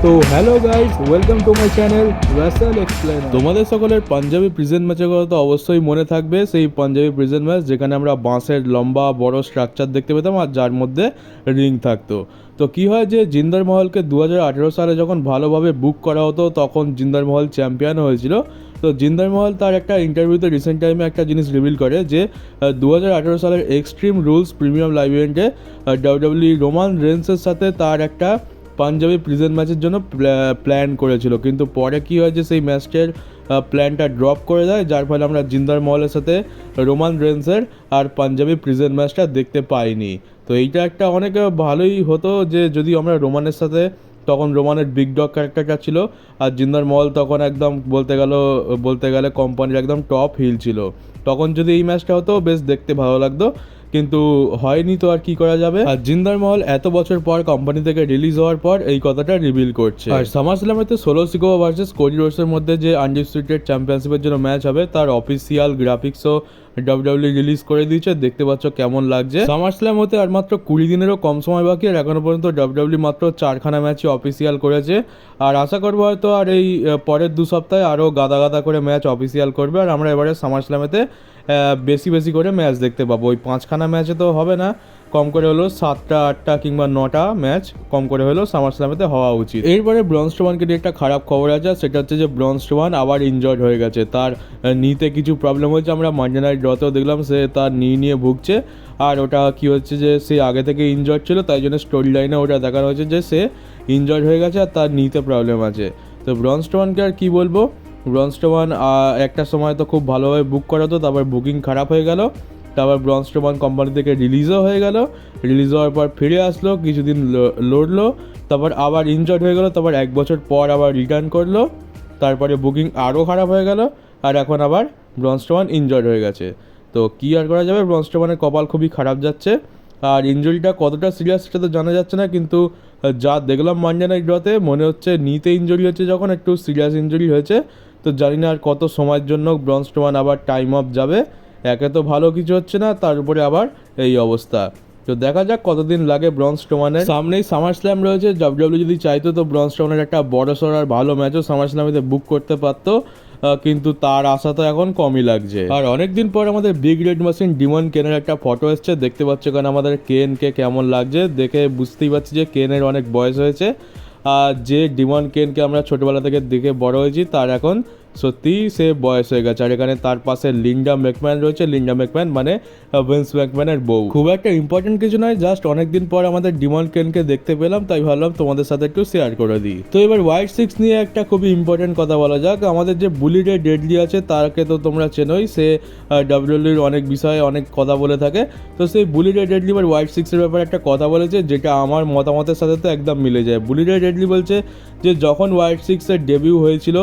তো hello guys, welcome to my channel Russell explain. তোমাদের সকলের পাঞ্জাবি প্রিজন ম্যাচের কথা তো অবশ্যই মনে থাকবে, সেই পাঞ্জাবি প্রিজন ম্যাচ যেখানে আমরা বাঁশের লম্বা বড় স্ট্রাকচার দেখতে পেতাম আর যার মধ্যে রিং থাকতো। তো কী হয় যে জিন্দার মহলকে 2018 সালে যখন ভালোভাবে বুক করা হতো তখন জিন্দার মহল চ্যাম্পিয়ন হয়েছিল। তো জিন্দার মহল তার একটা ইন্টারভিউতে রিসেন্ট টাইমে একটা জিনিস রিভিল করে যে 2018 সালের এক্সট্রিম রুলস প্রিমিয়াম লাইভ ইভেন্টে ডাব্লিউডাব্লিউ রোমান রেন্সের সাথে তার একটা পাঞ্জাবি প্রিজন ম্যাচের জন্য প্ল্যান করেছিল, কিন্তু পরে কী হয় যে সেই ম্যাচটার প্ল্যানটা ড্রপ করে দেয়, যার ফলে আমরা জিন্দার মহলের সাথে রোমান রেন্সের আর পাঞ্জাবি প্রিজন ম্যাচটা দেখতে পাইনি। তো এইটা একটা অনেক ভালোই হতো যে যদি আমরা রোমানের সাথে, তখন রোমানের বিগ ডগ ক্যারেক্টারটা ছিল আর জিন্দার মহল তখন একদম বলতে গেলে কোম্পানির একদম টপ হিল ছিল, তখন যদি এই ম্যাচটা হতো বেশ দেখতে ভালো লাগতো, কিন্তু হয়নি তো আর কি করা যাবে। আর জিন্দার মহল এত বছর পর কোম্পানি থেকে রিলিজ হওয়ার পর এই কথাটা রিভিল করছে। আর সামার স্ল্যামেতে সোলো সিকোয়া ভার্সেস কোডি রোডসের মধ্যে যে আনডিসপিউটেড চ্যাম্পিয়নশিপের জন্য ম্যাচ হবে তার অফিসিয়াল গ্রাফিক্সও ডাব্লিউডাব্লিউ রিলিজ করে দিয়েছে, দেখতে পাচ্ছ কেমন লাগছে। সামার স্ল্যাম হতে আর মাত্র 20 দিনেরও কম সময় বাকি, আর এখনো পর্যন্ত ডাব্লিউডাব্লিউ মাত্র 4খানা ম্যাচই অফিসিয়াল করেছে। আর আশা করবো হয়তো আর এই পরের 2 সপ্তাহে আরও গাদা করে ম্যাচ অফিসিয়াল করবে, আর আমরা এবারে সামার স্ল্যামেতে বেশি করে ম্যাচ দেখতে পাবো। ওই 5খানা ম্যাচে তো হবে না, কম করে হলো 7টা 8টা কিংবা 9টা ম্যাচ কম করে হলেও সামার স্ল্যামেতে হওয়া উচিত। এরপরে ব্রন স্ট্রোমানকে নিয়ে একটা খারাপ খবর আছে, সেটা হচ্ছে যে ব্রন স্ট্রোমান আবার ইনজয়েড হয়ে গেছে, তার নিতে কিছু প্রবলেম হয়েছে। আমরা মানডে নাইট ড্রতেও দেখলাম সে তার নিয়ে ভুগছে, আর ওটা কি হচ্ছে যে সে আগে থেকে ইনজয়েড ছিল, তাই জন্য স্টোরি লাইনে ওটা দেখানো হয়েছে যে সে ইনজয়েড হয়ে গেছে আর তার নিতে প্রবলেম আছে। তো ব্রন স্ট্রোমানকে আর কী বলবো, ব্রন স্ট্রোমান একটা সময় তো খুব ভালোভাবে বুক করা হতো, তারপর বুকিং খারাপ হয়ে গেল, তারপর ব্রন স্ট্রোমান কোম্পানি থেকে রিলিজও হয়ে গেল, রিলিজ হওয়ার পর ফিরে আসলো, কিছুদিন লড়লো, তারপর আবার ইনজয়েড হয়ে গেল, তারপর 1 বছর পর আবার রিটার্ন করলো, তারপরে বুকিং আরও খারাপ হয়ে গেল, আর এখন আবার ব্রন স্ট্রোমান ইনজয়েড হয়ে গেছে। তো কী আর করা যাবে, ব্রন স্ট্রোমানের কপাল খুবই খারাপ যাচ্ছে। আর ইনজুরিটা কতটা সিরিয়াস সেটা তো জানা যাচ্ছে না, কিন্তু যা দেখলাম মানডে নাইট ড্রতে মনে হচ্ছে নিতে ইনজুরি হচ্ছে, যখন একটু সিরিয়াস ইনজুরি হয়েছে। তো জানি না আর কত সময়ের জন্য ব্রন স্ট্রোমান আবার টাইম অফ যাবে, একে তো ভালো কিছু হচ্ছে না, তার উপরে আবার এই অবস্থা। তো দেখা যাক কতদিন লাগে ব্রন স্ট্রোমানের। সামনেই সামার স্ল্যাম রয়েছে, ডাব্লিউডাব্লিউ যদি চাইতো তো ব্রন স্ট্রোমানের একটা বড় সড় আর ভালো ম্যাচও সামার স্ল্যামেতে বুক করতে পারতো, কিন্তু তার আশা তো এখন কমই লাগছে। আর অনেকদিন পর আমাদের বিগ রেড মেশিন ডিমন কেনের একটা ফটো এসছে, দেখতে পাচ্ছ কারণ আমাদের কেনকে কেমন লাগছে, দেখে বুঝতেই পারছি যে কেনের অনেক বয়স হয়েছে। আর যে ডিমন কেনকে আমরা ছোটোবেলা থেকে দেখে বড় হয়েছি তার এখন সত্যিই সে বয়স হয়ে গেছে। আর এখানে তার পাশে লিন্ডা ম্যাকম্যান রয়েছে, লিন্ডা ম্যাকম্যান মানে ভিন্স ম্যাকম্যানের বউ। খুব একটা ইম্পর্টেন্ট কিছু নয়, জাস্ট অনেকদিন পর আমাদের ডিমন কেনকে দেখতে পেলাম, তাই ভাবলাম তোমাদের সাথে একটু শেয়ার করে দিই। তো এবার হোয়াইট সিক্স নিয়ে একটা খুবই ইম্পর্টেন্ট কথা বলা যাক। আমাদের যে বুলি রে ডেডলি আছে তাকে তো তোমরা চেনোই, সে ডাব্লিউডাব্লিউর অনেক বিষয়ে অনেক কথা বলে থাকে। তো সেই বুলি রে ডেডলি এবার হোয়াইট সিক্সের ব্যাপারে একটা কথা বলেছে, যেটা আমার মতামতের সাথে তো একদম মিলে যায়। বুলি রে ডেডলি বলছে যে যখন হোয়াইট সিক্সের ডেবিউ হয়েছিল,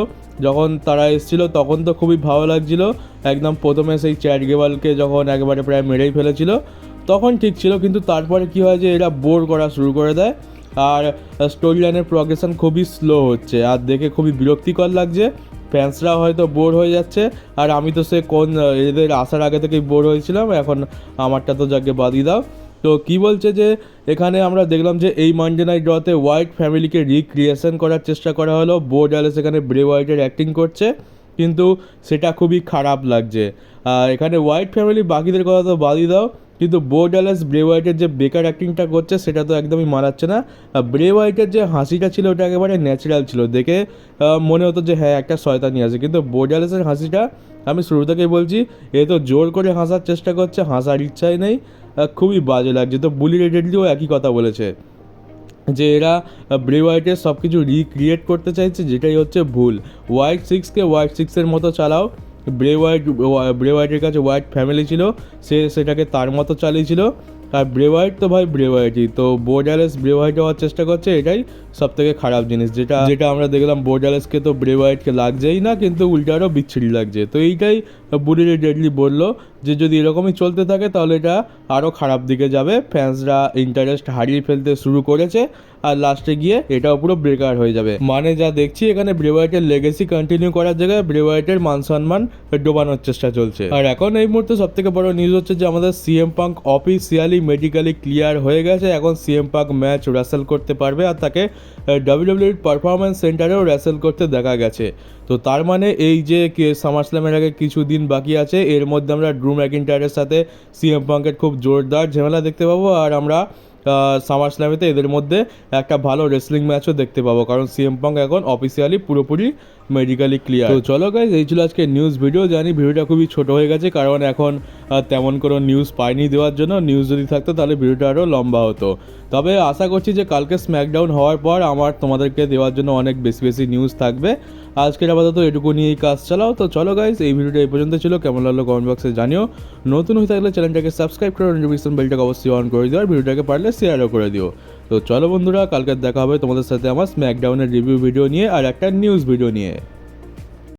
যখন তারা এসেছিলো তখন তো খুবই ভালো লাগছিলো, একদম প্রথমে সেই চ্যাট গেবালকে যখন একবারে প্রায় মেরেই ফেলেছিল তখন ঠিক ছিল, কিন্তু তারপরে কী হয় যে এরা বোর করা শুরু করে দেয়, আর স্টোরি লাইনের প্রোগ্রেশন খুবই স্লো হচ্ছে, আর দেখে খুবই বিরক্তিকর লাগছে। ফ্যান্সরা হয়তো বোর হয়ে যাচ্ছে, আর আমি তো এদের আসার আগে থেকেই বোর হয়েছিলাম, এখন আমারটা তো যাকে বাদই দাও। তো কী বলছে যে এখানে আমরা দেখলাম যে এই মানডে নাইট ড্রতে হোয়াইট ফ্যামিলিকে রিক্রিয়েশন করার চেষ্টা করা হলো, বো ডালেস এখানে ব্রে হোয়াইটের অ্যাক্টিং করছে, কিন্তু সেটা খুবই খারাপ লাগছে। এখানে হোয়াইট ফ্যামিলি বাকিদের কথা তো বাদই দাও, কিন্তু বো ডালেস ব্রে হোয়াইটের যে বেকার অ্যাক্টিংটা করছে সেটা তো একদমই মানাচ্ছে না। ব্রে হোয়াইটের যে হাসিটা ছিল ওটা একেবারে ন্যাচারাল ছিল, দেখে মনে হতো যে হ্যাঁ একটা শয়তানি আছে, কিন্তু বো ডালেসের হাসিটা আমি শুরু থেকেই বলছি এ তো জোর করে হাসার চেষ্টা করছে, হাসার ইচ্ছাই নেই, খুবই বাজে লাগছে। তো বুলি রেডেডলিও একই কথা বলেছে যে এরা ব্রে হোয়াইটের সব কিছু রিক্রিয়েট করতে চাইছে, যেটাই হচ্ছে ভুল। হোয়াইট সিক্সকে হোয়াইট সিক্সের মতো চালাও, ব্রে হোয়াইটের কাছে হোয়াইট ফ্যামিলি ছিল, সে সেটাকে তার মতো চালিয়েছিল, আর ব্রে হোয়াইট তো ভাই ব্রে হোয়াইটই, তো বো ডালেস ব্রে হোয়াইট হওয়ার চেষ্টা করছে, এটাই সব থেকে খারাপ জিনিস। যেটা আমরা দেখলাম বো ডালেসকে তো ব্রে হোয়াইটকে লাগছেই না, কিন্তু উল্টা আরও বিচ্ছিরি লাগছে। তো এইটাই বুলিরি ডেডলি বলল যে যদি এরকমই চলতে থাকে তাহলে এটা আরও খারাপ দিকে যাবে, ফ্যান্সরা ইন্টারেস্ট হারিয়ে ফেলতে শুরু করেছে আর লাস্টে গিয়ে এটাও পুরো ব্রেকার হয়ে যাবে। মানে যা দেখছি এখানে ব্রে হোয়াইটের লেগেসি কন্টিনিউ করার জায়গায় ব্রে হোয়াইটের মান সম্মান ডোবানোর চেষ্টা চলছে। আর এখন এই মুহূর্তে সব থেকে বড় নিউজ হচ্ছে যে আমাদের CM punk officially medically clear হয়ে গেছে। এখন সিএম পাঙ্ক ম্যাচ রেসেল করতে পারবে আর তাকে ডাব্লিউডাব্লিউই পারফরমেন্স সেন্টারেও রেসেল করতে দেখা গেছে। তো তার মানে এই যে সামার স্ল্যামের আগে কিছু দিন বাকি আছে, এর মধ্যে আমরা ড্রু ম্যাকিন্টায়ারের সাথে সিএম পাঙ্কের খুব জোরদার ঝামেলা দেখতে পাবো আর আমরা সামার স্ল্যামেতে এদের মধ্যে একটা ভালো রেসলিং ম্যাচও দেখতে পাবো, কারণ সিএম পাঙ্ক এখন অফিসিয়ালি পুরোপুরি মেডিকেলি ক্লিয়ার। তো চলো গাইজ, এই ছিল আজকে নিউজ ভিডিও। জানি ভিডিওটা খুবই ছোট হয়ে গেছে কারণ এখন তেমন কোনো নিউজ পাইনি দেওয়ার জন্য। নিউজ যদি থাকতো তাহলে ভিডিওটা আরও লম্বা হতো। তবে আশা করছি যে কালকে স্ম্যাকডাউন হওয়ার পর আমার তোমাদেরকে দেওয়ার জন্য অনেক বেশি বেশি নিউজ থাকবে। আজকের আপাতত এটুকু নিয়েই কাজ চালাও। তো চলো গাইজ, এই ভিডিওটা এই পর্যন্ত ছিল। কেমন লাগলো কমেন্ট বক্সে জানিও। নতুন হয়ে থাকলে চ্যানেলটাকে সাবস্ক্রাইব করে নোটিফিকেশন বেলটাকে অবশ্যই অন করে দিও আর ভিডিওটাকে পারলে শেয়ারও করে দিও। তো চলো বন্ধুরা, কালকে দেখা হবে তোমাদের সাথে আমার স্ম্যাকডাউনের রিভিউ ভিডিও নিয়ে আর একটা নিউজ ভিডিও নিয়ে।